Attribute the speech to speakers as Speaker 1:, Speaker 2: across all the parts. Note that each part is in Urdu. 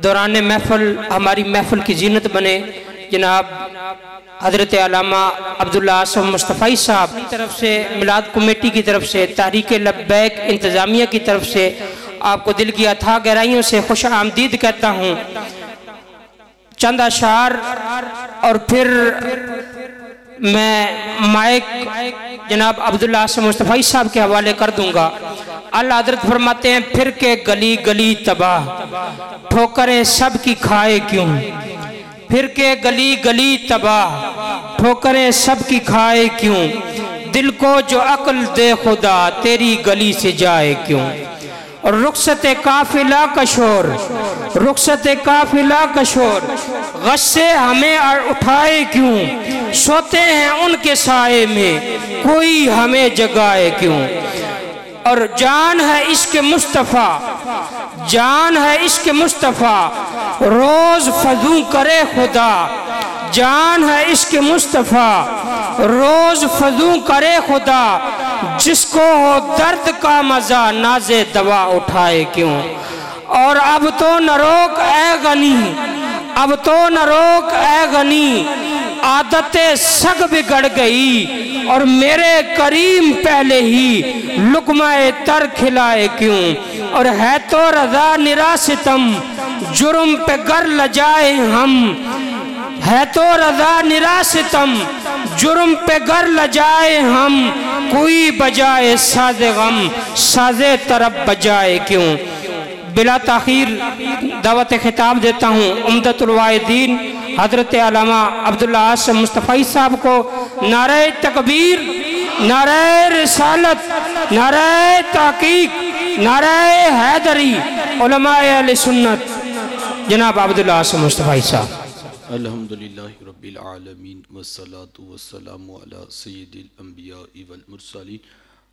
Speaker 1: دوران محفل ہماری محفل کی زینت بنے جناب حضرت علامہ عبداللہ آصف مصطفی صاحب کی طرف سے، میلاد کمیٹی کی طرف سے، تحریک لبیک انتظامیہ کی طرف سے آپ کو دل کی اتھاہ گہرائیوں سے خوش آمدید کہتا ہوں۔ چند اشعار اور پھر میں مائک جناب عبداللہ آصف مصطفی صاحب کے حوالے کر دوں گا۔ اللہ حضرت فرماتے ہیں پھر کے گلی گلی تباہ، ٹھوکریں سب کی کھائے کیوں؟ پھر کے گلی گلی تباہ، ٹھوکریں سب کی کھائے کیوں؟ دل کو جو عقل دے خدا تیری گلی سے جائے کیوں؟ اور رخصت قافلہ کا شور، رخصت قافلہ کا شور غصے ہمیں اٹھائے کیوں؟ سوتے ہیں ان کے سائے میں کوئی ہمیں جگائے کیوں؟ اور جان ہے عشق مصطفیٰ، جان ہے عشق مصطفیٰ روز فضو کرے خدا، جان ہے عشق مصطفیٰ روز فضو کرے خدا، جس کو ہو درد کا مزہ ناز دوا اٹھائے کیوں؟ اور اب تو نہ روک اے غنی، اب تو نہ روک اے غنی، عادت سگ بگڑ گئی اور میرے کریم پہلے ہی لقمہ تر کھلائے کیوں؟ اور ہے تو رضا نرا ستم جرم پہ گر لجائے ہم، ہے تو رضا نرا ستم جرم پہ گر لجائے ہم، کوئی بجائے ساز غم ساز طرب بجائے کیوں؟ بلا تاخیر دعوت خطاب دیتا ہوں عمدۃ الواعدین حضرت علامہ عبداللہ آصف مصطفی صاحب کو۔ نعرہ تکبیر، نعرہ رسالت، نعرہ تحقیق، نعرہ حیدری، علماء اہل سنت جناب عبداللہ آصف مصطفی صاحب۔
Speaker 2: الحمدللہ رب العالمین والصلاة والسلام علی سید الانبیاء والمرسلین۔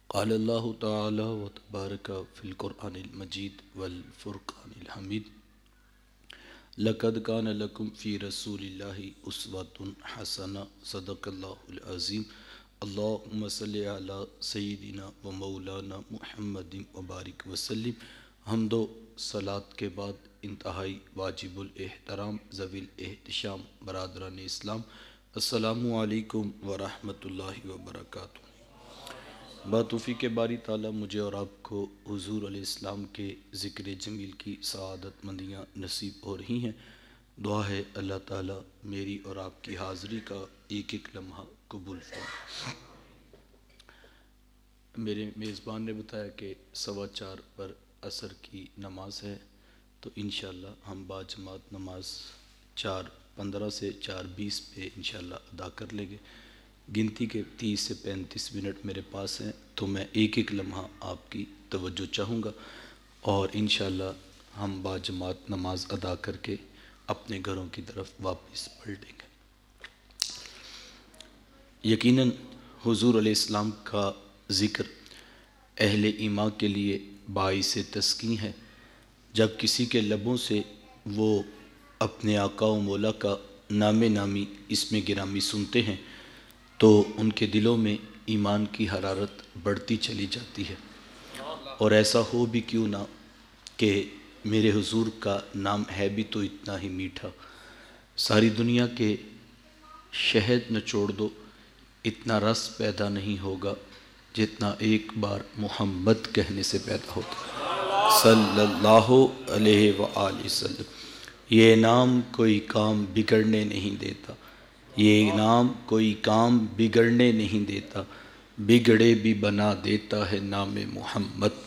Speaker 2: قال اللہ تعالی وتبارک فی القرآن المجید والفرقان الحمید۔ لقد کان لکم فی رسول اللہ اسوۃ حسنہ، صدق اللہ العظیم۔ اللہم صلی علی سیدنا و مولانا محمد وبارک وسلم۔ حمد و صلاۃ کے بعد انتہائی واجب الاحترام ذوی الاحتشام برادران اسلام، السلام علیکم ورحمۃ اللہ وبرکاتہ۔ باتوفیق باری تعالیٰ مجھے اور آپ کو حضور علیہ السلام کے ذکر جمیل کی سعادت مندیاں نصیب ہو رہی ہیں۔ دعا ہے اللہ تعالیٰ میری اور آپ کی حاضری کا ایک ایک لمحہ قبول فرمائے۔ میرے میزبان نے بتایا کہ 4:15 پر عصر کی نماز ہے، تو انشاءاللہ ہم باجماعت نماز 4:15 سے 4:20 پہ انشاءاللہ ادا کر لیں گے۔ گنتی کے 30 سے 35 منٹ میرے پاس ہیں، تو میں ایک ایک لمحہ آپ کی توجہ چاہوں گا، اور انشاءاللہ ہم باجماعت نماز ادا کر کے اپنے گھروں کی طرف واپس پلٹیں گے۔ یقیناً حضور علیہ السلام کا ذکر اہل ایمان کے لیے باعث تسکین ہے۔ جب کسی کے لبوں سے وہ اپنے آقا و مولا کا نام نامی اسم گرامی سنتے ہیں تو ان کے دلوں میں ایمان کی حرارت بڑھتی چلی جاتی ہے، اور ایسا ہو بھی کیوں نہ کہ میرے حضور کا نام ہے بھی تو اتنا ہی میٹھا، ساری دنیا کے شہد نچوڑ دو اتنا رس پیدا نہیں ہوگا جتنا ایک بار محمد کہنے سے پیدا ہوتا صلی اللہ علیہ وآلہ وسلم۔ یہ نام کوئی کام بگڑنے نہیں دیتا، یہ نام کوئی کام بگڑنے نہیں دیتا، بگڑے بھی بنا دیتا ہے نام محمد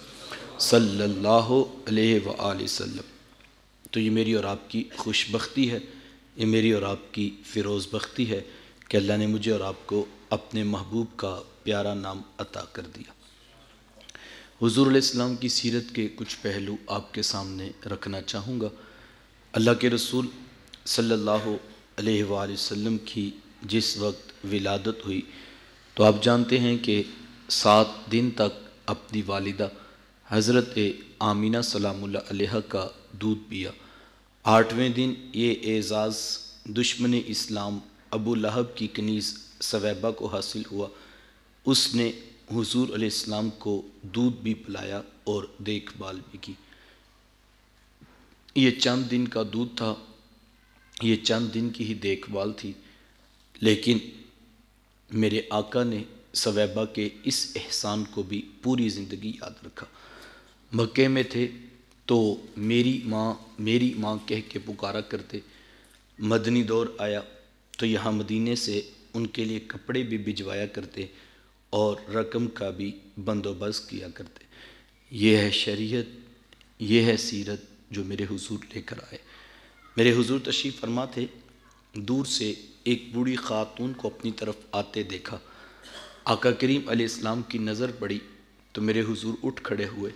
Speaker 2: صلی اللہ علیہ وآلہ وسلم۔ تو یہ میری اور آپ کی خوش بختی ہے، یہ میری اور آپ کی فیروز بختی ہے کہ اللہ نے مجھے اور آپ کو اپنے محبوب کا پیارا نام عطا کر دیا۔ حضور علیہ السلام کی سیرت کے کچھ پہلو آپ کے سامنے رکھنا چاہوں گا۔ اللہ کے رسول صلی اللہ علیہ وآلہ وسلم کی جس وقت ولادت ہوئی تو آپ جانتے ہیں کہ 7 دن تک اپنی والدہ حضرت آمینہ سلام اللہ علیہ کا دودھ پیا۔ 8ویں دن یہ اعزاز دشمن اسلام ابو لہب کی کنیز سویبہ کو حاصل ہوا، اس نے حضور علیہ السلام کو دودھ بھی پلایا اور دیکھ بھال بھی کی۔ یہ چند دن کا دودھ تھا، یہ چند دن کی ہی دیکھ بھال تھی، لیکن میرے آقا نے ثویبہ کے اس احسان کو بھی پوری زندگی یاد رکھا۔ مکے میں تھے تو میری ماں کہہ کے پکارا کرتے، مدنی دور آیا تو یہاں مدینے سے ان کے لیے کپڑے بھی بھجوایا کرتے اور رقم کا بھی بندوبست کیا کرتے۔ یہ ہے شریعت، یہ ہے سیرت جو میرے حضور لے کر آئے۔ میرے حضور تشریف فرما تھے، دور سے ایک بوڑھی خاتون کو اپنی طرف آتے دیکھا۔ آقا کریم علیہ السلام کی نظر پڑی تو میرے حضور اٹھ کھڑے ہوئے،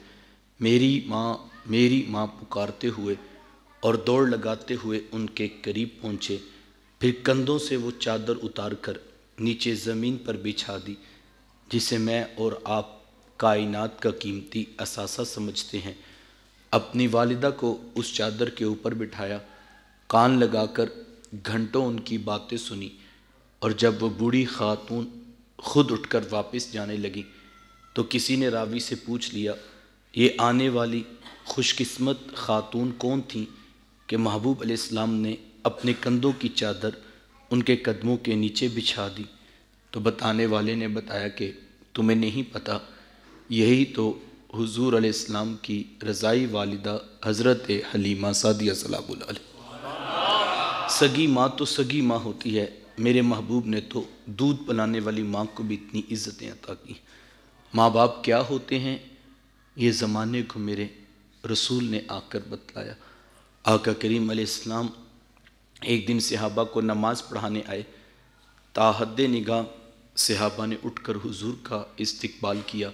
Speaker 2: میری ماں پکارتے ہوئے اور دوڑ لگاتے ہوئے ان کے قریب پہنچے، پھر کندھوں سے وہ چادر اتار کر نیچے زمین پر بچھا دی، جسے میں اور آپ کائنات کا قیمتی اثاثہ سمجھتے ہیں۔ اپنی والدہ کو اس چادر کے اوپر بٹھایا، کان لگا کر گھنٹوں ان کی باتیں سنی، اور جب وہ بوڑھی خاتون خود اٹھ کر واپس جانے لگی تو کسی نے راوی سے پوچھ لیا، یہ آنے والی خوش قسمت خاتون کون تھیں کہ محبوب علیہ السلام نے اپنے کندھوں کی چادر ان کے قدموں کے نیچے بچھا دی؟ تو بتانے والے نے بتایا کہ تمہیں نہیں پتہ، یہی تو حضور علیہ السلام کی رضائی والدہ حضرت حلیمہ سعدیہ سلام اللہ علیہ۔ سگی ماں تو سگی ماں ہوتی ہے، میرے محبوب نے تو دودھ پلانے والی ماں کو بھی اتنی عزتیں عطا کی۔ ماں باپ کیا ہوتے ہیں یہ زمانے کو میرے رسول نے آ کر بتلایا۔ آقا کریم علیہ السلام ایک دن صحابہ کو نماز پڑھانے آئے، تاحد نگاہ صحابہ نے اٹھ کر حضور کا استقبال کیا،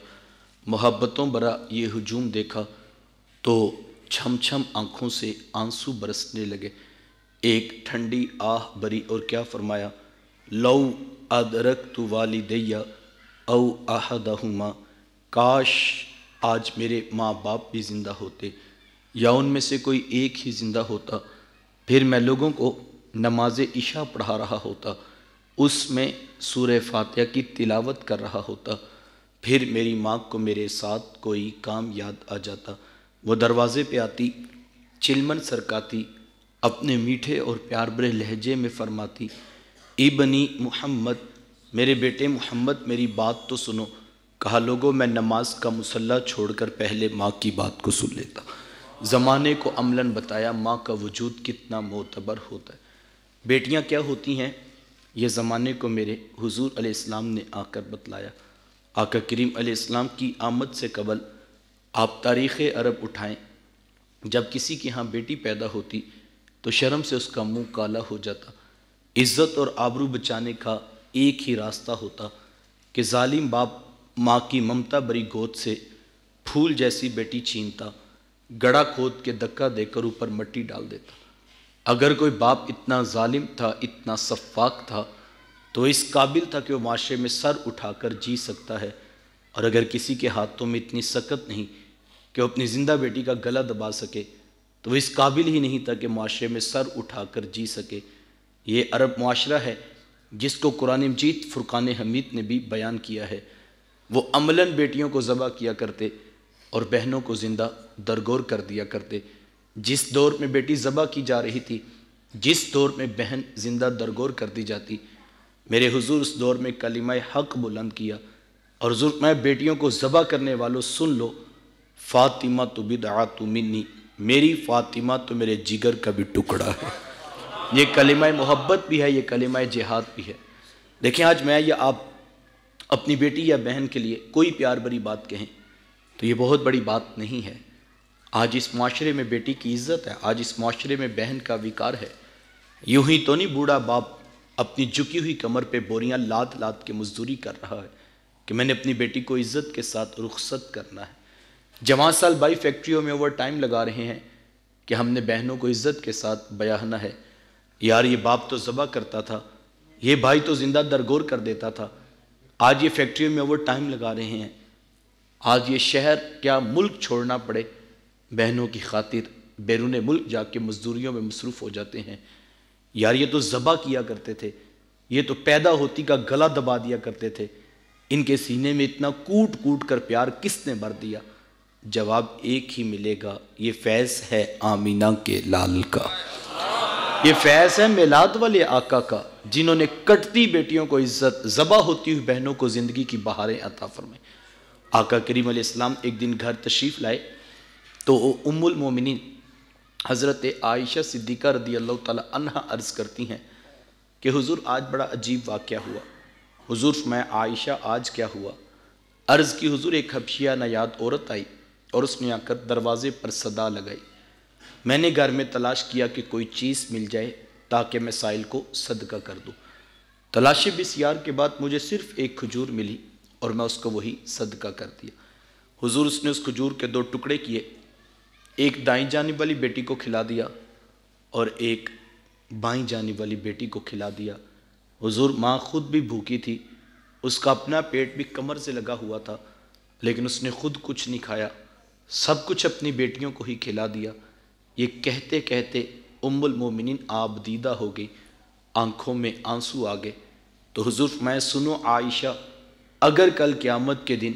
Speaker 2: محبتوں برا یہ ہجوم دیکھا تو چھم چھم آنکھوں سے آنسو برسنے لگے۔ ایک ٹھنڈی آہ بری اور کیا فرمایا، لو ادرکت والدیہ او احدہما، کاش آج میرے ماں باپ بھی زندہ ہوتے یا ان میں سے کوئی ایک ہی زندہ ہوتا، پھر میں لوگوں کو نماز عشاء پڑھا رہا ہوتا، اس میں سورہ فاتحہ کی تلاوت کر رہا ہوتا، پھر میری ماں کو میرے ساتھ کوئی کام یاد آ جاتا، وہ دروازے پہ آتی، چلمن سرکاتی، اپنے میٹھے اور پیار بھرے لہجے میں فرماتی، ابنی محمد، میرے بیٹے محمد میری بات تو سنو۔ کہا لوگوں میں نماز کا مصلی چھوڑ کر پہلے ماں کی بات کو سن لیتا۔ زمانے کو عملاً بتایا ماں کا وجود کتنا معتبر ہوتا ہے۔ بیٹیاں کیا ہوتی ہیں یہ زمانے کو میرے حضور علیہ السلام نے آ کر بتلایا۔ آقا کریم علیہ السلام کی آمد سے قبل آپ تاریخ عرب اٹھائیں، جب کسی کے ہاں بیٹی پیدا ہوتی تو شرم سے اس کا منہ کالا ہو جاتا۔ عزت اور آبرو بچانے کا ایک ہی راستہ ہوتا کہ ظالم باپ ماں کی ممتا بری گود سے پھول جیسی بیٹی چھینتا، گڑھا کھود کے دھکا دے کر اوپر مٹی ڈال دیتا۔ اگر کوئی باپ اتنا ظالم تھا، اتنا سفاک تھا، تو اس قابل تھا کہ وہ معاشرے میں سر اٹھا کر جی سکتا ہے، اور اگر کسی کے ہاتھوں میں اتنی سکت نہیں کہ وہ اپنی زندہ بیٹی کا گلا دبا سکے، تو وہ اس قابل ہی نہیں تھا کہ معاشرے میں سر اٹھا کر جی سکے۔ یہ عرب معاشرہ ہے جس کو قرآن مجید فرقان حمید نے بھی بیان کیا ہے۔ وہ عملاً بیٹیوں کو ذبح کیا کرتے اور بہنوں کو زندہ درگور کر دیا کرتے۔ جس دور میں بیٹی ذبح کی جا رہی تھی، جس دور میں بہن زندہ درگور کر دی جاتی، میرے حضور اس دور میں کلمہ حق بلند کیا، اور حضور میں بیٹیوں کو ذبح کرنے والوں سن لو، فاطمہ تو بدعۃ منی، میری فاطمہ تو میرے جگر کا بھی ٹکڑا ہے۔ یہ کلمہ محبت بھی ہے، یہ کلمہ جہاد بھی ہے۔ دیکھیں آج میں یا آپ اپنی بیٹی یا بہن کے لیے کوئی پیار بری بات کہیں تو یہ بہت بڑی بات نہیں ہے۔ آج اس معاشرے میں بیٹی کی عزت ہے، آج اس معاشرے میں بہن کا وقار ہے۔ یوں ہی تو نہیں بوڑھا باپ اپنی جھکی ہوئی کمر پہ بوریاں لاد لاد کے مزدوری کر رہا ہے کہ میں نے اپنی بیٹی کو عزت کے ساتھ رخصت کرنا ہے۔ جوان سال بھائی فیکٹریوں میں اوور ٹائم لگا رہے ہیں کہ ہم نے بہنوں کو عزت کے ساتھ بیاہنا ہے۔ یار یہ باپ تو ذبح کرتا تھا، یہ بھائی تو زندہ درگور کر دیتا تھا، آج یہ فیکٹریوں میں اوور ٹائم لگا رہے ہیں، آج یہ شہر کیا ملک چھوڑنا پڑے بہنوں کی خاطر بیرون ملک جا کے مزدوریوں میں مصروف ہو جاتے ہیں۔ یار یہ تو ذبح کیا کرتے تھے، یہ تو پیدا ہوتی کا گلا دبا دیا کرتے تھے، ان کے سینے میں اتنا کوٹ کوٹ کر پیار کس نے بھر دیا؟ جواب ایک ہی ملے گا، یہ فیض ہے آمینہ کے لال کا، یہ فیض ہے میلاد والے آقا کا، جنہوں نے کٹتی بیٹیوں کو عزت، ذبح ہوتی ہوئی بہنوں کو زندگی کی بہاریں عطا فرمائیں۔ آقا کریم علیہ السلام ایک دن گھر تشریف لائے تو ام المومنین حضرت عائشہ صدیقہ رضی اللہ تعالی عنہ عرض کرتی ہیں کہ حضور آج بڑا عجیب واقعہ ہوا۔ حضور میں عائشہ آج کیا ہوا؟ عرض کی حضور ایک حبشیہ نایاب عورت آئی اور اس نے آ کر دروازے پر صدا لگائی۔ میں نے گھر میں تلاش کیا کہ کوئی چیز مل جائے تاکہ میں سائل کو صدقہ کر دوں۔ تلاشی بسیار کے بعد مجھے صرف ایک کھجور ملی اور میں اس کو وہی صدقہ کر دیا۔ حضور اس نے اس کھجور کے 2 ٹکڑے کیے، ایک دائیں جانب والی بیٹی کو کھلا دیا اور ایک بائیں جانب والی بیٹی کو کھلا دیا۔ حضور ماں خود بھی بھوکی تھی، اس کا اپنا پیٹ بھی کمر سے لگا ہوا تھا، لیکن اس نے خود کچھ نہیں کھایا، سب کچھ اپنی بیٹیوں کو ہی کھلا دیا۔ یہ کہتے کہتے ام المومنین آپ دیدہ ہو گئی، آنکھوں میں آنسو آ گئے۔ تو حضور فرمایا سنو عائشہ، اگر کل قیامت کے دن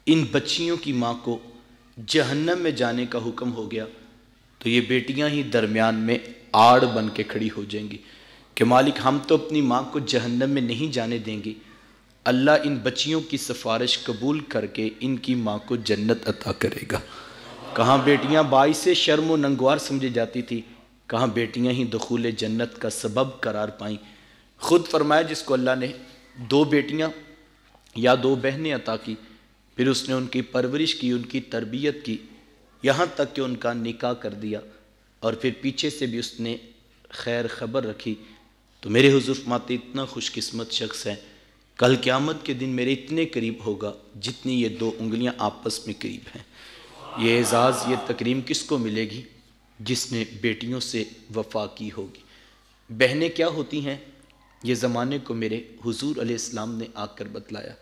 Speaker 2: ان بچیوں کی ماں کو جہنم میں جانے کا حکم ہو گیا تو یہ بیٹیاں ہی درمیان میں آڑ بن کے کھڑی ہو جائیں گی کہ مالک ہم تو اپنی ماں کو جہنم میں نہیں جانے دیں گی، اللہ ان بچیوں کی سفارش قبول کر کے ان کی ماں کو جنت عطا کرے گا۔ کہاں بیٹیاں باعث شرم و ننگوار سمجھی جاتی تھی، کہاں بیٹیاں ہی دخول جنت کا سبب قرار پائیں۔ خود فرمایا جس کو اللہ نے 2 بیٹیاں یا 2 بہنیں عطا کی، پھر اس نے ان کی پرورش کی، ان کی تربیت کی، یہاں تک کہ ان کا نکاح کر دیا، اور پھر پیچھے سے بھی اس نے خیر خبر رکھی، تو میرے حضور فرماتے اتنا خوش قسمت شخص ہے، کل قیامت کے دن میرے اتنے قریب ہوگا جتنی یہ 2 انگلیاں آپس میں قریب ہیں۔ یہ اعزاز، یہ تکریم کس کو ملے گی؟ جس نے بیٹیوں سے وفا کی ہوگی۔ بہنیں کیا ہوتی ہیں یہ زمانے کو میرے حضور علیہ السلام نے آ کر بتلایا۔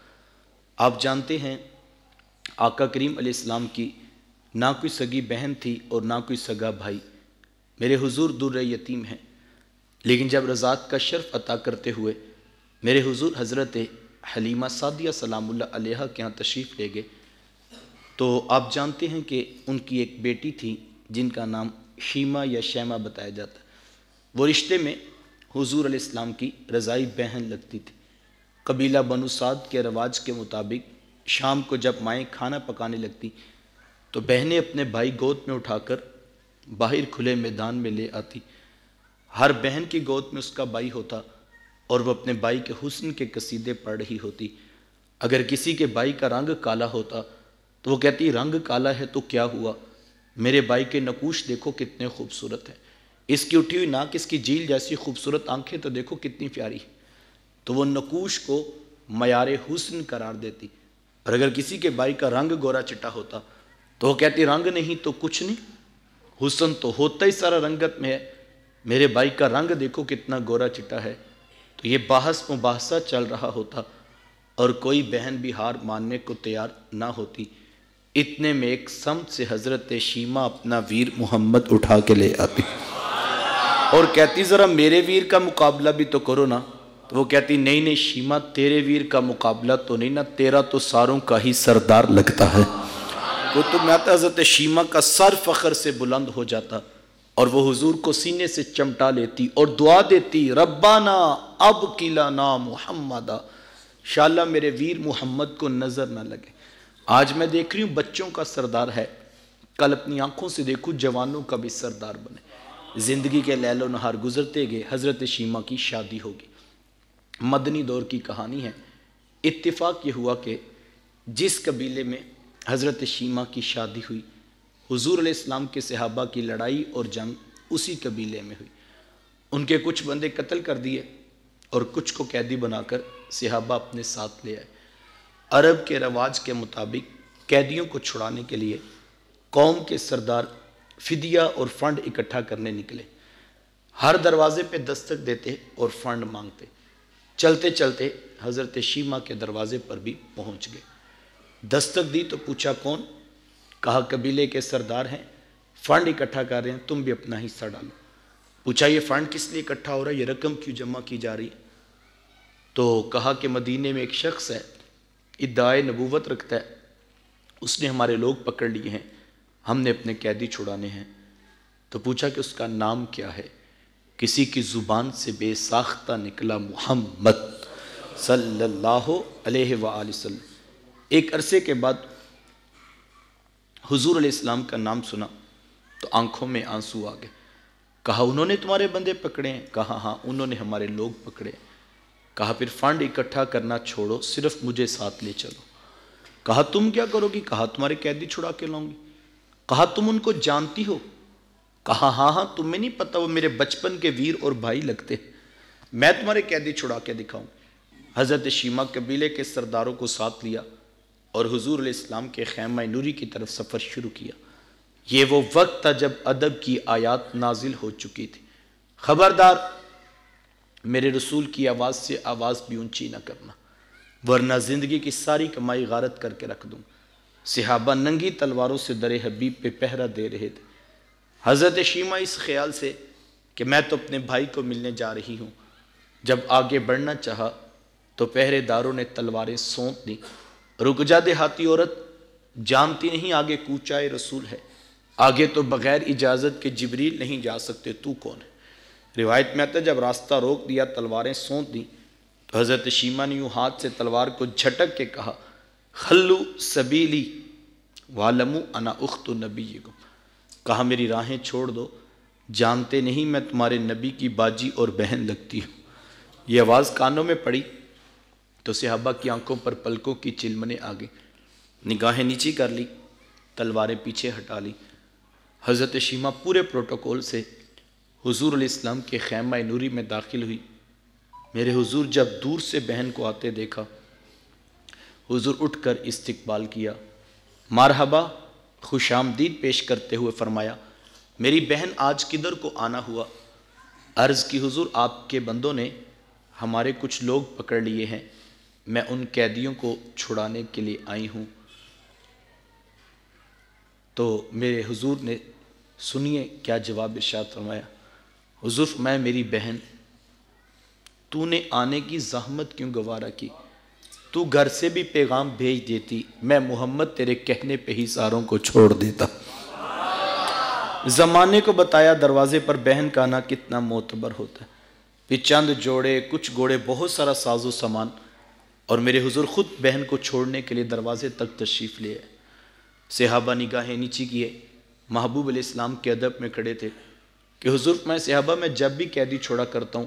Speaker 2: آپ جانتے ہیں آقا کریم علیہ السلام کی نہ کوئی سگی بہن تھی اور نہ کوئی سگا بھائی، میرے حضور در یتیم ہیں، لیکن جب رضاعت کا شرف عطا کرتے ہوئے میرے حضور حضرت حلیمہ سعدیہ سلام اللہ علیہا کے ہاں تشریف لے گئے تو آپ جانتے ہیں کہ ان کی ایک بیٹی تھی جن کا نام شیمہ یا شیمہ بتایا جاتا ہے۔ وہ رشتے میں حضور علیہ السلام کی رضائی بہن لگتی تھی۔ قبیلہ بنو سعد کے رواج کے مطابق شام کو جب مائیں کھانا پکانے لگتی تو بہنیں اپنے بھائی گود میں اٹھا کر باہر کھلے میدان میں لے آتی۔ ہر بہن کی گود میں اس کا بھائی ہوتا اور وہ اپنے بھائی کے حسن کے قصیدے پڑھ رہی ہوتی۔ اگر کسی کے بھائی کا رنگ کالا ہوتا تو وہ کہتی رنگ کالا ہے تو کیا ہوا، میرے بھائی کے نقوش دیکھو کتنے خوبصورت ہیں، اس کی اٹھی ہوئی ناک، اس کی جیل جیسی خوبصورت آنکھیں تو دیکھو کتنی پیاری، تو وہ نقوش کو معیار حسن قرار دیتی۔ اور اگر کسی کے بھائی کا رنگ گورا چٹا ہوتا تو وہ کہتی رنگ نہیں تو کچھ نہیں، حسن تو ہوتا ہی سارا رنگت میں ہے، میرے بھائی کا رنگ دیکھو کتنا گورا چٹا ہے۔ تو یہ بحث مباحثہ چل رہا ہوتا اور کوئی بہن بھی ہار ماننے کو تیار نہ ہوتی۔ اتنے میں ایک سمت سے حضرت شیمہ اپنا ویر محمد اٹھا کے لے آتی اور کہتی ذرا میرے ویر کا مقابلہ بھی تو کرو نا۔ تو وہ کہتی نہیں نہیں شیمہ تیرے ویر کا مقابلہ تو نہیں نا، تیرا تو ساروں کا ہی سردار لگتا ہے۔ کتب میں آتا حضرت شیمہ کا سر فخر سے بلند ہو جاتا اور وہ حضور کو سینے سے چمٹا لیتی اور دعا دیتی ربنا اب کلنا محمدہ، انشاءاللہ میرے ویر محمد کو نظر نہ لگے۔ آج میں دیکھ رہی ہوں بچوں کا سردار ہے، کل اپنی آنکھوں سے دیکھوں جوانوں کا بھی سردار بنے۔ زندگی کے لیل و نہار گزرتے گئے، حضرت شیمہ کی شادی ہوگی۔ مدنی دور کی کہانی ہے۔ اتفاق یہ ہوا کہ جس قبیلے میں حضرت شیمہ کی شادی ہوئی، حضور علیہ السلام کے صحابہ کی لڑائی اور جنگ اسی قبیلے میں ہوئی۔ ان کے کچھ بندے قتل کر دیے اور کچھ کو قیدی بنا کر صحابہ اپنے ساتھ لے آئے۔ عرب کے رواج کے مطابق قیدیوں کو چھڑانے کے لیے قوم کے سردار فدیہ اور فنڈ اکٹھا کرنے نکلے۔ ہر دروازے پہ دستک دیتے اور فنڈ مانگتے۔ چلتے چلتے حضرت شیمہ کے دروازے پر بھی پہنچ گئے۔ دستک دی تو پوچھا کون؟ کہا قبیلے کے سردار ہیں، فنڈ اکٹھا کر رہے ہیں، تم بھی اپنا حصہ ڈالو۔ پوچھا یہ فنڈ کس لیے اکٹھا ہو رہا ہے، یہ رقم کیوں جمع کی جا رہی ہے؟ تو کہا کہ مدینے میں ایک شخص ہے، ادعائے نبوت رکھتا ہے، اس نے ہمارے لوگ پکڑ لیے ہیں، ہم نے اپنے قیدی چھڑانے ہیں۔ تو پوچھا کہ اس کا نام کیا ہے؟ کسی کی زبان سے بے ساختہ نکلا محمد صلی اللہ علیہ وآلہ وسلم۔ ایک عرصے کے بعد حضور علیہ السلام کا نام سنا تو آنکھوں میں آنسو آ گئے۔ کہا انہوں نے تمہارے بندے پکڑے ہیں؟ کہا ہاں انہوں نے ہمارے لوگ پکڑے ہیں۔ کہا پھر فنڈ اکٹھا کرنا چھوڑو، صرف مجھے ساتھ لے چلو۔ کہا تم کیا کرو گی؟ کہا تمہارے قیدی چھڑا کے لاؤں گی۔ کہا تم ان کو جانتی ہو؟ کہا ہاں تمہیں نہیں پتہ، وہ میرے بچپن کے ویر اور بھائی لگتے ہیں، میں تمہارے قیدی چھڑا کے دکھاؤں۔ حضرت شیمہ قبیلے کے سرداروں کو ساتھ لیا اور حضور علیہ السلام کے خیمہ نوری کی طرف سفر شروع کیا۔ یہ وہ وقت تھا جب ادب کی آیات نازل ہو چکی تھی۔ خبردار میرے رسول کی آواز سے آواز بھی اونچی نہ کرنا، ورنہ زندگی کی ساری کمائی غارت کر کے رکھ دوں۔ صحابہ ننگی تلواروں سے در حبیب پہ پہرہ دے رہے تھے۔ حضرت شیمہ اس خیال سے کہ میں تو اپنے بھائی کو ملنے جا رہی ہوں، جب آگے بڑھنا چاہا تو پہرے داروں نے تلواریں سونپ دیں۔ رک جا دیہاتی عورت، جانتی نہیں آگے کوچائے رسول ہے، آگے تو بغیر اجازت کے جبریل نہیں جا سکتے، تو کون ہے؟ روایت میں آتا ہے جب راستہ روک دیا، تلواریں سونپ دیں تو حضرت شیمہ نے یوں ہاتھ سے تلوار کو جھٹک کے کہا خلو سبیلی وعلموا انا اخت نبیکم، کہا میری راہیں چھوڑ دو، جانتے نہیں میں تمہارے نبی کی باجی اور بہن لگتی ہوں۔ یہ آواز کانوں میں پڑی تو صحابہ کی آنکھوں پر پلکوں کی چلمنے آ گئیں، نگاہیں نیچی کر لی، تلواریں پیچھے ہٹا لی۔ حضرت شیمہ پورے پروٹوکول سے حضور علیہ السلام کے خیمہ نوری میں داخل ہوئی۔ میرے حضور جب دور سے بہن کو آتے دیکھا، حضور اٹھ کر استقبال کیا، مرحبا خوش آمدید پیش کرتے ہوئے فرمایا میری بہن آج کدھر کو آنا ہوا؟ عرض کی حضور آپ کے بندوں نے ہمارے کچھ لوگ پکڑ لیے ہیں، میں ان قیدیوں کو چھڑانے کے لیے آئی ہوں۔ تو میرے حضور نے سنیے کیا جواب ارشاد فرمایا۔ حضور فرمایا میری بہن تو نے آنے کی زحمت کیوں گوارا کی؟ تو گھر سے بھی پیغام بھیج دیتی، میں محمد تیرے کہنے پہ ہی ساروں کو چھوڑ دیتا۔ زمانے کو بتایا دروازے پر بہن کا آنا کتنا معتبر ہوتا ہے۔ پھر چند جوڑے، کچھ گھوڑے، بہت سارا ساز و سامان، اور میرے حضور خود بہن کو چھوڑنے کے لیے دروازے تک تشریف لے آئے۔ صحابہ نگاہیں نیچی کیے، محبوب علیہ السلام کے ادب میں کھڑے تھے کہ حضور میں صحابہ میں جب بھی قیدی چھوڑا کرتا ہوں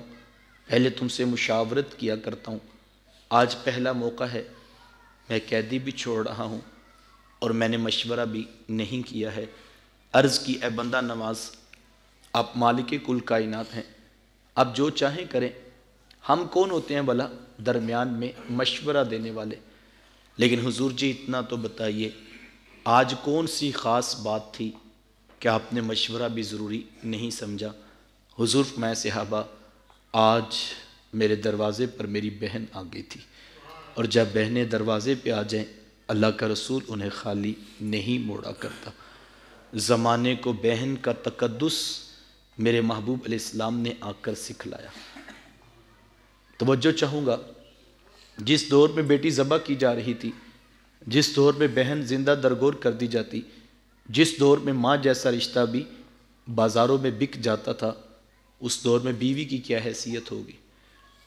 Speaker 2: پہلے تم سے مشاورت کیا کرتا ہوں، آج پہلا موقع ہے، میں قیدی بھی چھوڑ رہا ہوں اور میں نے مشورہ بھی نہیں کیا ہے۔ عرض کی اے بندہ نواز، آپ مالک کل کائنات ہیں، آپ جو چاہیں کریں، ہم کون ہوتے ہیں بھلا درمیان میں مشورہ دینے والے؟ لیکن حضور جی اتنا تو بتائیے آج کون سی خاص بات تھی کہ آپ نے مشورہ بھی ضروری نہیں سمجھا؟ حضور میں صحابہ آج میرے دروازے پر میری بہن آ گئی تھی، اور جب بہنیں دروازے پہ آ جائیں اللہ کا رسول انہیں خالی نہیں موڑا کرتا۔ زمانے کو بہن کا تقدس میرے محبوب علیہ السلام نے آ کر سکھلایا۔ توجہ چاہوں گا، جس دور میں بیٹی ذبح کی جا رہی تھی، جس دور میں بہن زندہ درگور کر دی جاتی، جس دور میں ماں جیسا رشتہ بھی بازاروں میں بک جاتا تھا، اس دور میں بیوی کی کیا حیثیت ہوگی؟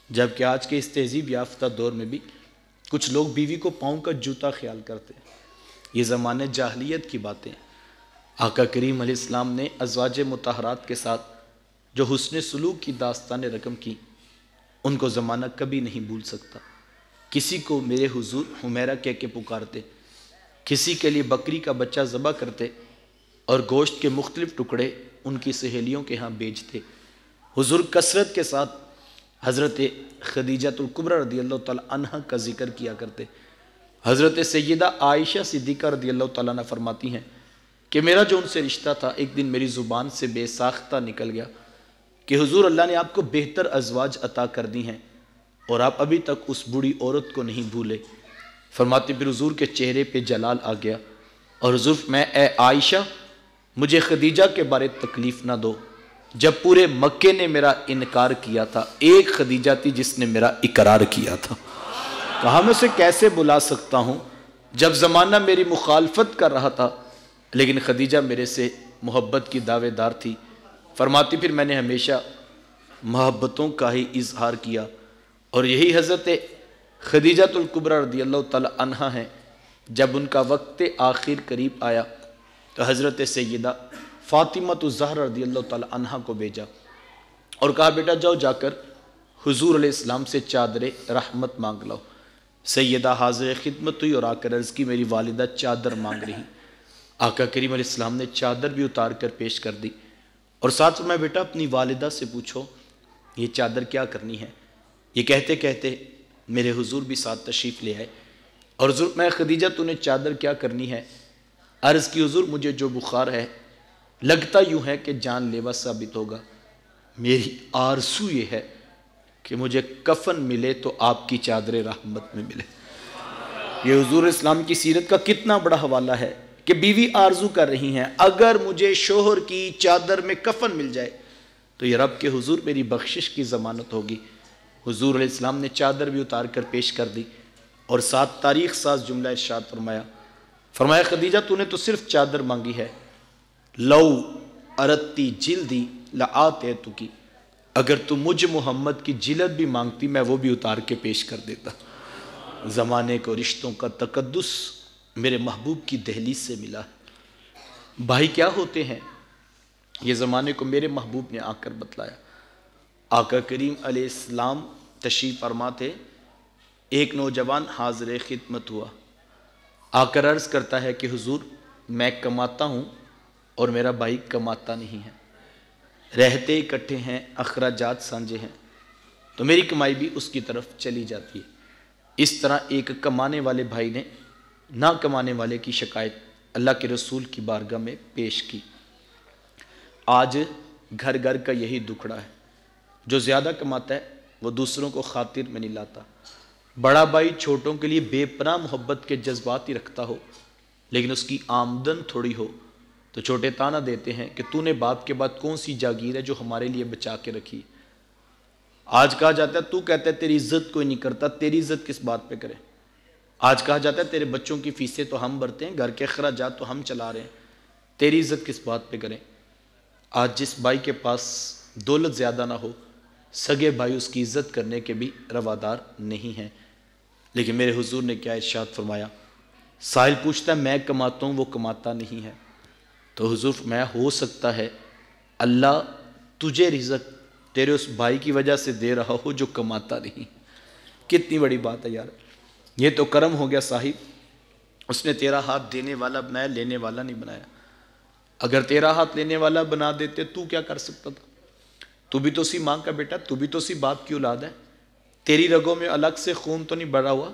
Speaker 2: جبکہ آج کے اس تہذیب یافتہ دور میں بھی کچھ لوگ بیوی کو پاؤں کا جوتا خیال کرتے ہیں۔ یہ زمانے جاہلیت کی باتیں ہیں۔ آقا کریم علیہ السلام نے ازواج مطہرات کے ساتھ جو حسن سلوک کی داستانیں رقم کی، ان کو زمانہ کبھی نہیں بھول سکتا۔ کسی کو میرے حضور حمیرہ کہہ کے پکارتے، کسی کے لیے بکری کا بچہ ذبح کرتے اور گوشت کے مختلف ٹکڑے ان کی سہیلیوں کے ہاں بیچتے۔ حضور کثرت کے ساتھ حضرت خدیجہ الکبریٰ رضی اللہ تعالیٰ عنہ کا ذکر کیا کرتے۔ حضرت سیدہ عائشہ صدیقہ رضی اللہ تعالیٰ عنہ فرماتی ہیں کہ میرا جو ان سے رشتہ تھا ایک دن میری زبان سے بے ساختہ نکل گیا کہ حضور اللہ نے آپ کو بہتر ازواج عطا کر دی ہیں اور آپ ابھی تک اس بوڑھی عورت کو نہیں بھولے۔ فرماتے پھر حضور کے چہرے پہ جلال آ گیا اور حضور میں اے عائشہ مجھے خدیجہ کے بارے تکلیف نہ دو، جب پورے مکے نے میرا انکار کیا تھا ایک خدیجہ تھی جس نے میرا اقرار کیا تھا۔ کہا میں اسے کیسے بلا سکتا ہوں؟ جب زمانہ میری مخالفت کر رہا تھا لیکن خدیجہ میرے سے محبت کی دعوے دار تھی. فرماتی پھر میں نے ہمیشہ محبتوں کا ہی اظہار کیا. اور یہی حضرت خدیجۃ الکبریٰ رضی اللہ تعالی عنہا ہیں. جب ان کا وقت آخر قریب آیا تو حضرت سیدہ فاطمۃ الزہرا رضی اللہ تعالی عنہا کو بھیجا اور کہا بیٹا جاؤ جا کر حضور علیہ السلام سے چادر رحمت مانگ لاؤ. سیدہ حاضر خدمت ہوئی اور آ کر عرض کی میری والدہ چادر مانگ رہی. آقا کریم علیہ السلام نے چادر بھی اتار کر پیش کر دی اور ساتھ فرمایا بیٹا اپنی والدہ سے پوچھو یہ چادر کیا کرنی ہے. یہ کہتے کہتے میرے حضور بھی ساتھ تشریف لے آئے اور حضور میں خدیجہ تو نے چادر کیا کرنی ہے. عرض کی حضور مجھے جو بخار ہے لگتا یوں ہے کہ جان لیوا ثابت ہوگا. میری آرزو یہ ہے کہ مجھے کفن ملے تو آپ کی چادر رحمت میں ملے. یہ حضور اسلام کی سیرت کا کتنا بڑا حوالہ ہے کہ بیوی آرزو کر رہی ہیں اگر مجھے شوہر کی چادر میں کفن مل جائے تو یہ رب کے حضور میری بخشش کی ضمانت ہوگی. حضور علیہ السلام نے چادر بھی اتار کر پیش کر دی اور ساتھ تاریخ ساز جملہ ارشاد فرمایا خدیجہ تو نے تو صرف چادر مانگی ہے. لو ارتی جلدی لآتیتکی اگر تو مجھ محمد کی جلد بھی مانگتی میں وہ بھی اتار کے پیش کر دیتا. زمانے کو رشتوں کا تقدس میرے محبوب کی دہلیز سے ملا. بھائی کیا ہوتے ہیں یہ زمانے کو میرے محبوب نے آ کر بتلایا. آقا کریم علیہ السلام تشریف فرما تھے. ایک نوجوان حاضر خدمت ہوا آ کر عرض کرتا ہے کہ حضور میں کماتا ہوں اور میرا بھائی کماتا نہیں ہے. رہتے اکٹھے ہیں اخراجات سانجے ہیں تو میری کمائی بھی اس کی طرف چلی جاتی ہے. اس طرح ایک کمانے والے بھائی نے نہ کمانے والے کی شکایت اللہ کے رسول کی بارگاہ میں پیش کی. آج گھر گھر کا یہی دکھڑا ہے. جو زیادہ کماتا ہے وہ دوسروں کو خاطر میں نہیں لاتا. بڑا بھائی چھوٹوں کے لیے بے پناہ محبت کے جذبات ہی رکھتا ہو لیکن اس کی آمدن تھوڑی ہو تو چھوٹے تانا دیتے ہیں کہ تو نے باپ کے بعد کون سی جاگیر ہے جو ہمارے لیے بچا کے رکھی. آج کہا جاتا ہے تو کہتا ہے تیری عزت کوئی نہیں کرتا, تیری عزت کس بات پہ کرے. آج کہا جاتا ہے تیرے بچوں کی فیسیں تو ہم بھرتے ہیں, گھر کے اخراجات تو ہم چلا رہے ہیں, تیری عزت کس بات پہ کریں. آج جس بھائی کے پاس دولت زیادہ نہ ہو سگے بھائی اس کی عزت کرنے کے بھی روادار نہیں ہیں. لیکن میرے حضور نے کیا ارشاد فرمایا. سائل پوچھتا ہے میں کماتا ہوں وہ کماتا نہیں ہے تو حضور فرمایا ہو سکتا ہے اللہ تجھے رزق تیرے اس بھائی کی وجہ سے دے رہا ہو جو کماتا نہیں. کتنی بڑی بات ہے یار. یہ تو کرم ہو گیا صاحب, اس نے تیرا ہاتھ دینے والا بنایا لینے والا نہیں بنایا. اگر تیرا ہاتھ لینے والا بنا دیتے تو کیا کر سکتا تھا. تو بھی تو اسی ماں کا بیٹا, تو بھی تو اسی باپ کی اولاد ہے. تیری رگوں میں الگ سے خون تو نہیں بڑھا ہوا,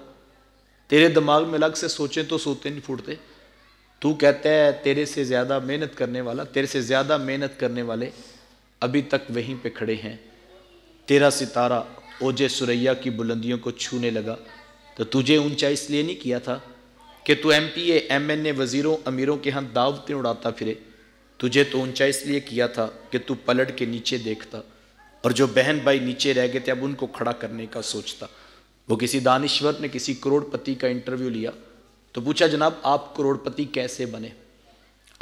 Speaker 2: تیرے دماغ میں الگ سے سوچیں تو سوتے نہیں پھوٹتے. تو کہتا ہے تیرے سے زیادہ محنت کرنے والا, تیرے سے زیادہ محنت کرنے والے ابھی تک وہیں پہ کھڑے ہیں. تیرا ستارہ اوج ثریا کی بلندیوں کو چھونے لگا تو تجھے اونچا اس لیے نہیں کیا تھا کہ تو M P A M N A وزیروں امیروں کے ہاں دعوتیں اڑاتا پھرے. تجھے تو اونچا اس لیے کیا تھا کہ تو پلٹ کے نیچے دیکھتا اور جو بہن بھائی نیچے رہ گئے تھے اب ان کو کھڑا کرنے کا سوچتا. وہ کسی دانشور نے کسی کروڑ پتی کا انٹرویو لیا تو پوچھا جناب آپ کروڑ پتی کیسے بنے.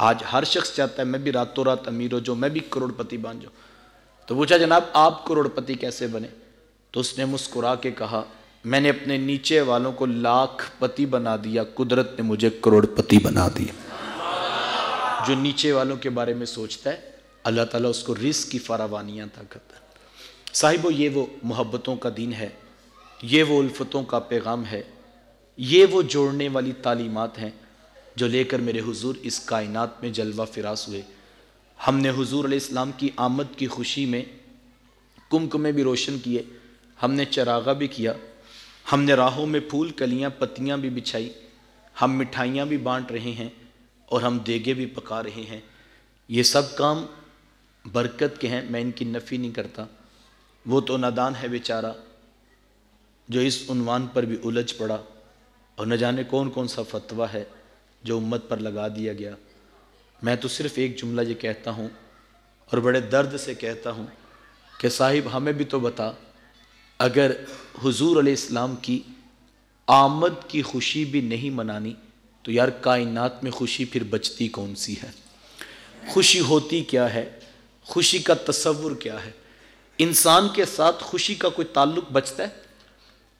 Speaker 2: آج ہر شخص چاہتا ہے میں بھی راتوں رات امیر ہو جاؤں, میں بھی کروڑ پتی بن جاؤں. تو پوچھا جناب آپ کروڑ پتی کیسے بنے. تو اس نے مسکرا کے کہا میں نے اپنے نیچے والوں کو لاکھ پتی بنا دیا, قدرت نے مجھے کروڑ پتی بنا دیا. جو نیچے والوں کے بارے میں سوچتا ہے اللہ تعالیٰ اس کو رزق کی فراوانیاں عطا کرتا ہے. صاحبو یہ وہ محبتوں کا دین ہے, یہ وہ الفتوں کا پیغام ہے, یہ وہ جوڑنے والی تعلیمات ہیں جو لے کر میرے حضور اس کائنات میں جلوہ فراز ہوئے. ہم نے حضور علیہ السلام کی آمد کی خوشی میں کمکمے بھی روشن کیے, ہم نے چراغا بھی کیا, ہم نے راہوں میں پھول کلیاں پتیاں بھی بچھائی, ہم مٹھائیاں بھی بانٹ رہے ہیں اور ہم دیگے بھی پکا رہے ہیں. یہ سب کام برکت کے ہیں, میں ان کی نفی نہیں کرتا. وہ تو نادان ہے بیچارہ جو اس عنوان پر بھی الجھ پڑا اور نہ جانے کون کون سا فتویٰ ہے جو امت پر لگا دیا گیا. میں تو صرف ایک جملہ یہ کہتا ہوں اور بڑے درد سے کہتا ہوں کہ صاحب ہمیں بھی تو بتا, اگر حضور علیہ السلام کی آمد کی خوشی بھی نہیں منانی تو یار کائنات میں خوشی پھر بچتی کون سی ہے؟ خوشی ہوتی کیا ہے؟ خوشی کا تصور کیا ہے؟ انسان کے ساتھ خوشی کا کوئی تعلق بچتا ہے؟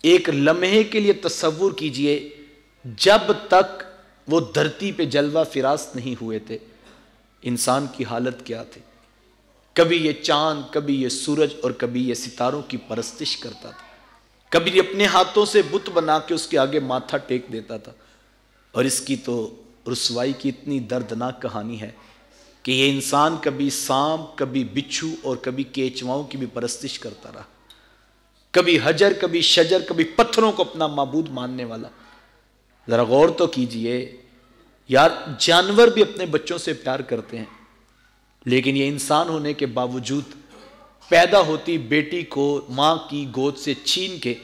Speaker 2: ایک لمحے کے لیے تصور کیجئے، جب تک وہ دھرتی پہ جلوہ فراز نہیں ہوئے تھے انسان کی حالت کیا تھی؟ کبھی یہ چاند، کبھی یہ سورج اور کبھی یہ ستاروں کی پرستش کرتا تھا، کبھی اپنے ہاتھوں سے بت بنا کے اس کے آگے ماتھا ٹیک دیتا تھا. اور اس کی تو رسوائی کی اتنی دردناک کہانی ہے کہ یہ انسان کبھی سانپ، کبھی بچھو اور کبھی کیچواؤں کی بھی پرستش کرتا رہا، کبھی حجر، کبھی شجر، کبھی پتھروں کو اپنا معبود ماننے والا. ذرا غور تو کیجئے یار، جانور بھی اپنے بچوں سے پیار کرتے ہیں، لیکن یہ انسان ہونے کے باوجود پیدا ہوتی بیٹی کو ماں کی گود سے چھین کے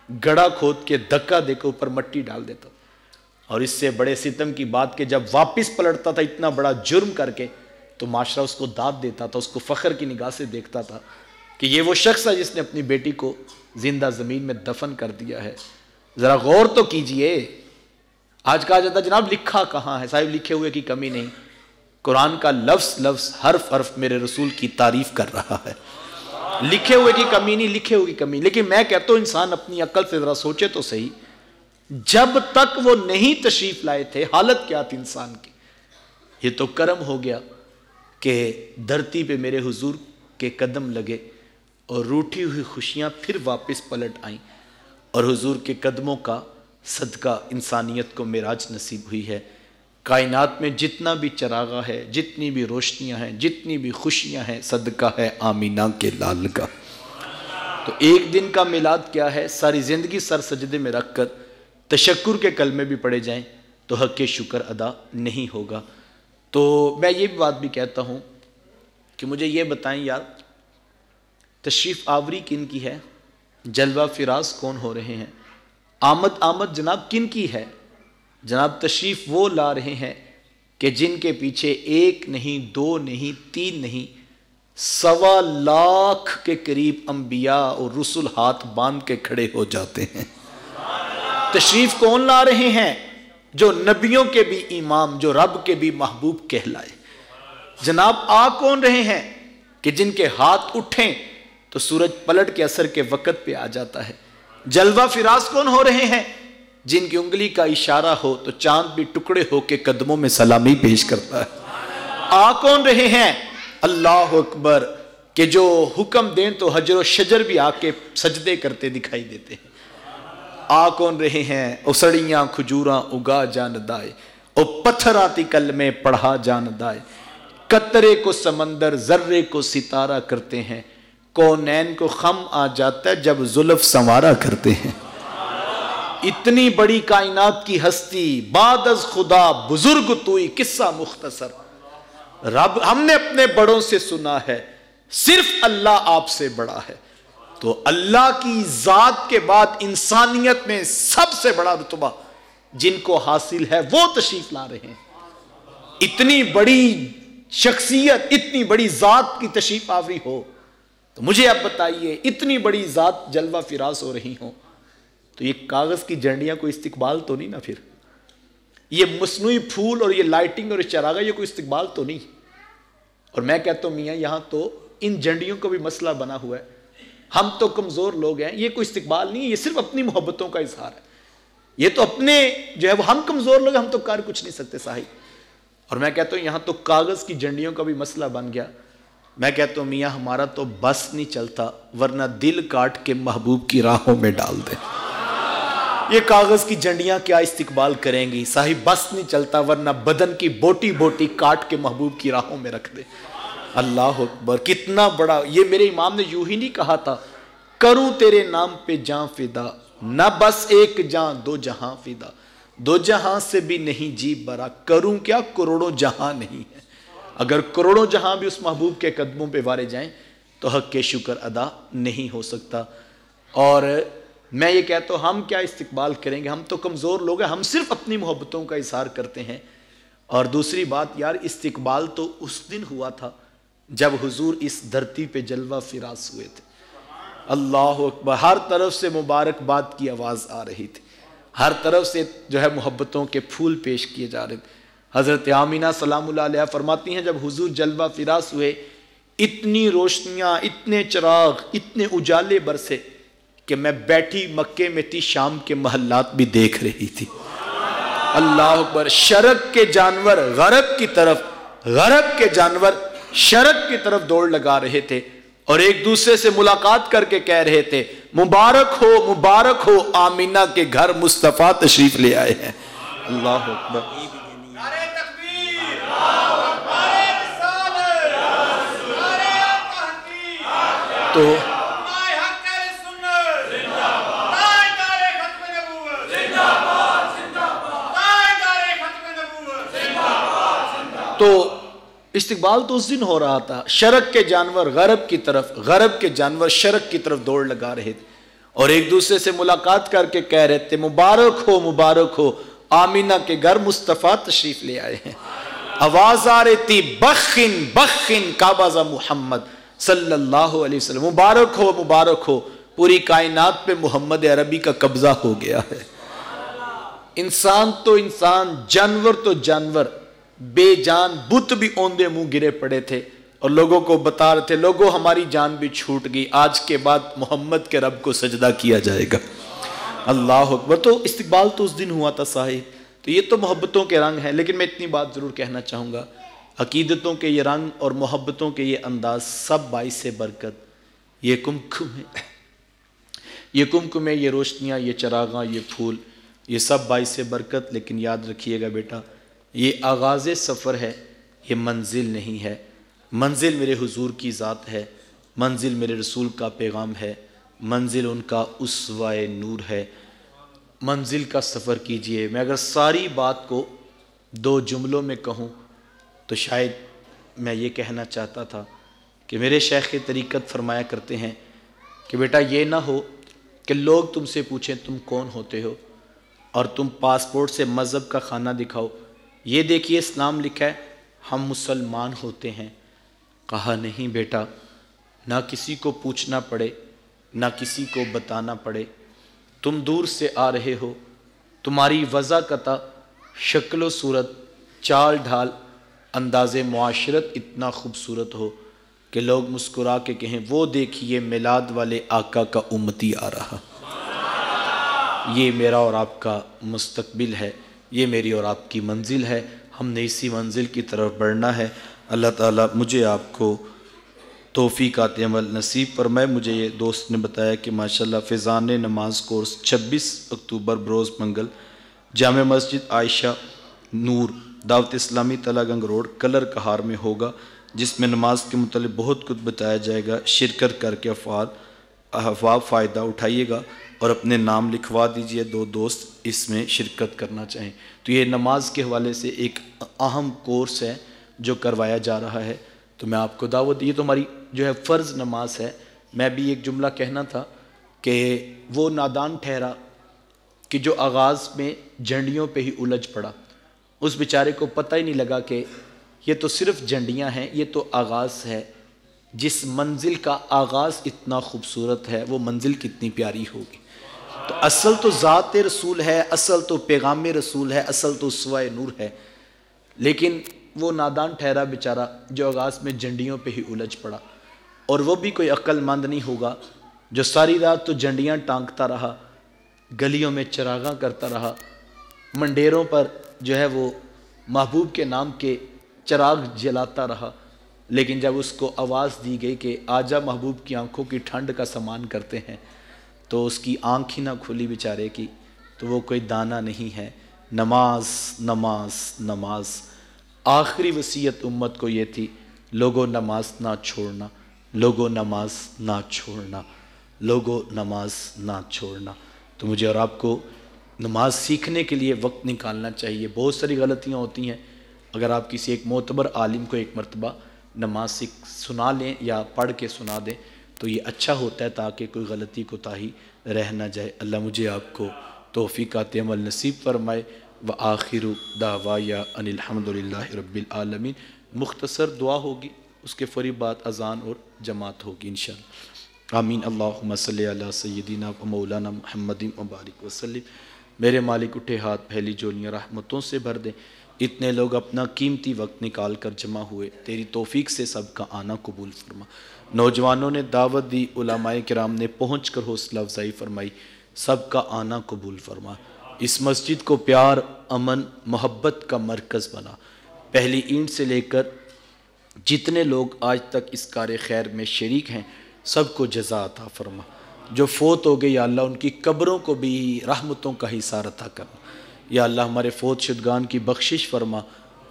Speaker 2: گڑھا کھود کے دھکا دے کے اوپر مٹی ڈال دیتا. اور اس سے بڑے ستم کی بات کہ جب واپس پلٹتا تھا اتنا بڑا جرم کر کے تو معاشرہ اس کو داد دیتا تھا، اس کو فخر کی نگاہ سے دیکھتا تھا کہ یہ وہ شخص ہے جس نے اپنی بیٹی کو زندہ زمین میں دفن کر دیا ہے. ذرا غور تو کیجئے. آج کہا جاتا جناب لکھا کہاں ہے؟ صاحب لکھے ہوئے کی کمی نہیں، قرآن کا لفظ لفظ حرف حرف میرے رسول کی تعریف کر رہا ہے. لکھے ہوئے کی کمی نہیں، لکھے ہوئے کی کمی. لیکن میں کہتا ہوں انسان اپنی عقل سے ذرا سوچے تو صحیح، جب تک وہ نہیں تشریف لائے تھے حالت کیا تھی انسان کی؟ یہ تو کرم ہو گیا کہ دھرتی پہ میرے حضور کے قدم لگے اور روٹھی ہوئی خوشیاں پھر واپس پلٹ آئیں، اور حضور کے قدموں کا صدقہ انسانیت کو معراج نصیب ہوئی ہے. کائنات میں جتنا بھی چراغاں ہے، جتنی بھی روشنیاں ہیں، جتنی بھی خوشیاں ہیں، صدقہ ہے آمینہ کے لال کا. تو ایک دن کا میلاد کیا ہے؟ ساری زندگی سر سجدے میں رکھ کر تشکر کے کلمے بھی پڑھے جائیں تو حق شکر ادا نہیں ہوگا. تو میں یہ بھی بات بھی کہتا ہوں کہ مجھے یہ بتائیں یار، تشریف آوری کن کی ہے؟ جلوہ فراز کون ہو رہے ہیں؟ آمد جناب کن کی ہے؟ جناب تشریف وہ لا رہے ہیں کہ جن کے پیچھے 1 نہیں، 2 نہیں، 3 نہیں، 1.25 لاکھ کے قریب انبیاء اور رسل ہاتھ باندھ کے کھڑے ہو جاتے ہیں. تشریف کون لا رہے ہیں؟ جو نبیوں کے بھی امام، جو رب کے بھی محبوب کہلائے. جناب آ کون رہے ہیں کہ جن کے ہاتھ اٹھیں تو سورج پلٹ کے اثر کے وقت پہ آ جاتا ہے. جلوہ فراز کون ہو رہے ہیں؟ جن کی انگلی کا اشارہ ہو تو چاند بھی ٹکڑے ہو کے قدموں میں سلامی پیش کرتا ہے. آ کون رہے ہیں؟ اللہ اکبر، کہ جو حکم دیں تو حجر و شجر بھی آ کے سجدے کرتے دکھائی دیتے ہیں. آ کون رہے ہیں؟ اسڑیاں کھجوراں اگا جان دائے، او پتھراتی کلمے پڑھا جان دائے. قطرے کو سمندر، ذرے کو ستارہ کرتے ہیں، کونین کو خم آ جاتا ہے جب زلف سنوارا کرتے ہیں. اتنی بڑی کائنات کی ہستی، بعد از خدا بزرگ توئی، قصہ مختصر. رب ہم نے اپنے بڑوں سے سنا ہے، صرف اللہ آپ سے بڑا ہے. تو اللہ کی ذات کے بعد انسانیت میں سب سے بڑا رتبہ جن کو حاصل ہے وہ تشریف لا رہے ہیں. اتنی بڑی شخصیت، اتنی بڑی ذات کی تشریف آوری ہو تو مجھے اب بتائیے، اتنی بڑی ذات جلوہ فراز ہو رہی ہوں تو یہ کاغذ کی جھنڈیاں کوئی استقبال تو نہیں نا؟ پھر یہ مصنوعی پھول اور یہ لائٹنگ اور چراغاں یہ کوئی استقبال تو نہیں؟ اور میں کہتا ہوں میاں یہاں تو ان جھنڈیوں کا بھی مسئلہ بنا ہوا ہے. ہم تو کمزور لوگ ہیں، یہ کوئی استقبال نہیں، یہ صرف اپنی محبتوں کا اظہار ہے. یہ تو اپنے جو ہے وہ ہم کمزور لوگ ہیں، ہم تو کر کچھ نہیں سکتے صاحب. اور میں کہتا ہوں یہاں تو کاغذ کی جھنڈیوں کا بھی مسئلہ بن گیا. میں کہتا ہوں میاں ہمارا تو بس نہیں چلتا، ورنہ دل کاٹ کے محبوب کی راہوں میں ڈال دیں. یہ کاغذ کی جھنڈیاں کیا استقبال کریں گی صاحب؟ بس نہیں چلتا ورنہ بدن کی بوٹی بوٹی کاٹ کے محبوب کی راہوں میں رکھ دے. اللہ اکبر، کتنا بڑا. یہ میرے امام نے یوں ہی نہیں کہا تھا، کروں تیرے نام پہ جاں فدا، نہ بس ایک جاں 2 جہاں فدا. 2 جہاں سے بھی نہیں جی برا، کروں کیا کروڑوں جہاں نہیں ہے. اگر کروڑوں جہاں بھی اس محبوب کے قدموں پہ وارے جائیں تو حق کے شکر ادا نہیں ہو سکتا. اور میں یہ کہتا ہوں ہم کیا استقبال کریں گے؟ ہم تو کمزور لوگ ہیں، ہم صرف اپنی محبتوں کا اظہار کرتے ہیں. اور دوسری بات یار، استقبال تو اس دن ہوا تھا جب حضور اس دھرتی پہ جلوہ فراز ہوئے تھے. اللہ اکبر، ہر طرف سے مبارک باد کی آواز آ رہی تھی، ہر طرف سے جو ہے محبتوں کے پھول پیش کیے جا رہے تھے۔ حضرت آمینہ سلام اللہ علیہ فرماتی ہیں جب حضور جلوہ فراز ہوئے اتنی روشنیاں، اتنے چراغ، اتنے اجالے برسے کہ میں بیٹھی مکے میں تھی، شام کے محلات بھی دیکھ رہی تھی۔ اللہ اکبر۔ شرق کے جانور غرب کی طرف، غرب کے جانور شرق کی طرف دوڑ لگا رہے تھے اور ایک دوسرے سے ملاقات کر کے کہہ رہے تھے مبارک ہو آمینہ کے گھر مصطفیٰ تشریف لے آئے ہیں۔ اللہ اکبر۔ تو استقبال تو اس دن ہو رہا تھا، شرق کے جانور غرب کی طرف، غرب کے جانور شرق کی طرف دوڑ لگا رہے تھے اور ایک دوسرے سے ملاقات کر کے کہہ رہے تھے مبارک ہو آمینہ کے گھر مصطفیٰ تشریف لے آئے ہیں۔ آواز آ رہی تھی بخن قابض محمد صلی اللہ علیہ وسلم، مبارک ہو پوری کائنات پہ محمد عربی کا قبضہ ہو گیا ہے۔ انسان تو انسان، جانور تو جانور، بے جان بت بھی اوندے منہ گرے پڑے تھے اور لوگوں کو بتا رہے تھے لوگوں ہماری جان بھی چھوٹ گئی، آج کے بعد محمد کے رب کو سجدہ کیا جائے گا۔ اللہ اکبر۔ تو استقبال تو اس دن ہوا تھا صاحب۔ تو یہ تو محبتوں کے رنگ ہیں، لیکن میں اتنی بات ضرور کہنا چاہوں گا، عقیدتوں کے یہ رنگ اور محبتوں کے یہ انداز سب باعث برکت، یہ کمکم ہے، یہ کمکم ہے، یہ روشنیاں، یہ چراغاں، یہ پھول، یہ سب باعث برکت۔ لیکن یاد رکھیے گا بیٹا، یہ آغاز سفر ہے، یہ منزل نہیں ہے۔ منزل میرے حضور کی ذات ہے، منزل میرے رسول کا پیغام ہے، منزل ان کا اسوہ نور ہے۔ منزل کا سفر کیجئے۔ میں اگر ساری بات کو 2 جملوں میں کہوں تو شاید میں یہ کہنا چاہتا تھا کہ میرے شیخ طریقت فرمایا کرتے ہیں کہ بیٹا یہ نہ ہو کہ لوگ تم سے پوچھیں تم کون ہوتے ہو اور تم پاسپورٹ سے مذہب کا خانہ دکھاؤ، یہ دیکھیے اسلام لکھا ہے ہم مسلمان ہوتے ہیں۔ کہا نہیں بیٹا، نہ کسی کو پوچھنا پڑے، نہ کسی کو بتانا پڑے، تم دور سے آ رہے ہو، تمہاری وضع قطع، شکل و صورت، چال ڈھال، انداز معاشرت اتنا خوبصورت ہو کہ لوگ مسکرا کے کہیں وہ دیکھیے میلاد والے آقا کا امتی آ رہا۔ یہ میرا اور آپ کا مستقبل ہے، یہ میری اور آپ کی منزل ہے، ہم نے اسی منزل کی طرف بڑھنا ہے۔ اللہ تعالیٰ مجھے آپ کو توفیقات عمل نصیب فرمائے۔ مجھے یہ دوست نے بتایا کہ ماشاءاللہ فیضان نماز کورس 26 اکتوبر بروز منگل جامع مسجد عائشہ نور دعوت اسلامی تلہ گنگ روڈ کلر کہار میں ہوگا، جس میں نماز کے متعلق بہت کچھ بتایا جائے گا۔ شرکت کر کے افواب فائدہ اٹھائیے گا اور اپنے نام لکھوا دیجئے، 2 دوست اس میں شرکت کرنا چاہیں تو یہ نماز کے حوالے سے ایک اہم کورس ہے جو کروایا جا رہا ہے، تو میں آپ کو دعوت دی۔ تو ہماری جو ہے فرض نماز ہے۔ میں بھی ایک جملہ کہنا تھا کہ وہ نادان ٹھہرا کہ جو آغاز میں جھنڈیوں پہ ہی الجھ پڑا، اس بیچارے کو پتہ ہی نہیں لگا کہ یہ تو صرف جھنڈیاں ہیں، یہ تو آغاز ہے۔ جس منزل کا آغاز اتنا خوبصورت ہے وہ منزل کتنی پیاری ہوگی۔ تو اصل تو ذات رسول ہے، اصل تو پیغام رسول ہے، اصل تو اسوہ نور ہے، لیکن وہ نادان ٹھہرا بیچارہ جو آغاز میں جھنڈیوں پہ ہی الجھ پڑا۔ اور وہ بھی کوئی عقل مند نہیں ہوگا جو ساری رات تو جھنڈیاں ٹانکتا رہا، گلیوں میں چراغاں کرتا رہا، منڈیروں پر جو ہے وہ محبوب کے نام کے چراغ جلاتا رہا، لیکن جب اس کو آواز دی گئی کہ آجا محبوب کی آنکھوں کی ٹھنڈ کا سامان کرتے ہیں، تو اس کی آنکھ ہی نہ کھلی بیچارے کی، تو وہ کوئی دانا نہیں ہے۔ نماز نماز نماز، آخری وصیت امت کو یہ تھی، لوگوں نماز نہ چھوڑنا، لوگوں نماز نہ چھوڑنا، لوگوں نماز نہ چھوڑنا۔ تو مجھے اور آپ کو نماز سیکھنے کے لیے وقت نکالنا چاہیے۔ بہت ساری غلطیاں ہوتی ہیں، اگر آپ کسی ایک معتبر عالم کو ایک مرتبہ نماز سنا لیں یا پڑھ کے سنا دیں تو یہ اچھا ہوتا ہے تاکہ کوئی غلطی کوتاہی رہ نہ جائے۔ اللہ مجھے آپ کو توفیقات عمل نصیب فرمائے۔ وآخر دعوایا ان الحمدللہ رب العالمین۔ مختصر دعا ہوگی، اس کے فوری بعد اذان اور جماعت ہوگی انشاءاللہ۔ آمین۔ اللہم صلی علی سیدنا و مولانا محمد و بارک وسلم۔ میرے مالک اٹھے ہاتھ پھیلی جولیاں رحمتوں سے بھر دے، اتنے لوگ اپنا قیمتی وقت نکال کر جمع ہوئے، تیری توفیق سے سب کا آنا قبول فرما۔ نوجوانوں نے دعوت دی، علماء کرام نے پہنچ کر حوصلہ افزائی فرمائی، سب کا آنا قبول فرما۔ اس مسجد کو پیار، امن، محبت کا مرکز بنا۔ پہلی اینٹ سے لے کر جتنے لوگ آج تک اس کار خیر میں شریک ہیں سب کو جزا عطا فرما۔ جو فوت ہو گئے یا اللہ ان کی قبروں کو بھی رحمتوں کا حصار عطا کرنا۔ یا اللہ ہمارے فوت شدگان کی بخشش فرما،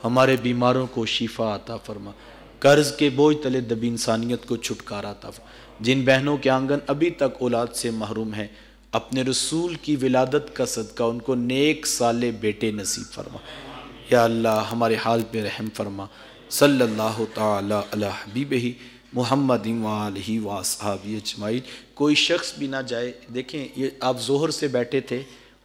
Speaker 2: ہمارے بیماروں کو شفا عطا فرما، قرض کے بوجھ تلے دبی انسانیت کو چھٹکارا عطا فرما۔ جن بہنوں کے آنگن ابھی تک اولاد سے محروم ہیں، اپنے رسول کی ولادت کا صدقہ ان کو نیک صالح بیٹے نصیب فرما۔ یا اللہ ہمارے حال پہ رحم فرما۔ صلی اللہ تعالی علی حبیبہ محمد وآلہ واصحابہ اجمعین۔ کوئی شخص بھی نہ جائے، دیکھیں یہ آپ ظہر سے بیٹھے تھے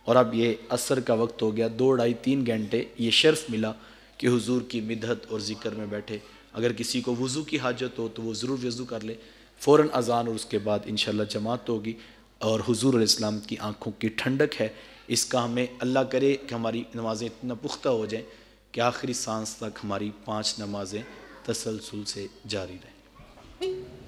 Speaker 2: اور اب یہ عصر کا وقت ہو گیا، 2 ڈھائی 3 گھنٹے یہ شرف ملا کہ حضور کی مدحت اور ذکر میں بیٹھے۔ اگر کسی کو وضو کی حاجت ہو تو وہ ضرور وضو کر لے، فوراً اذان اور اس کے بعد انشاءاللہ جماعت ہوگی۔ اور حضور علیہ السلام کی آنکھوں کی ٹھنڈک ہے، اس کا ہمیں اللہ کرے کہ ہماری نمازیں اتنا پختہ ہو جائیں کہ آخری سانس تک ہماری 5 نمازیں تسلسل سے جاری رہیں۔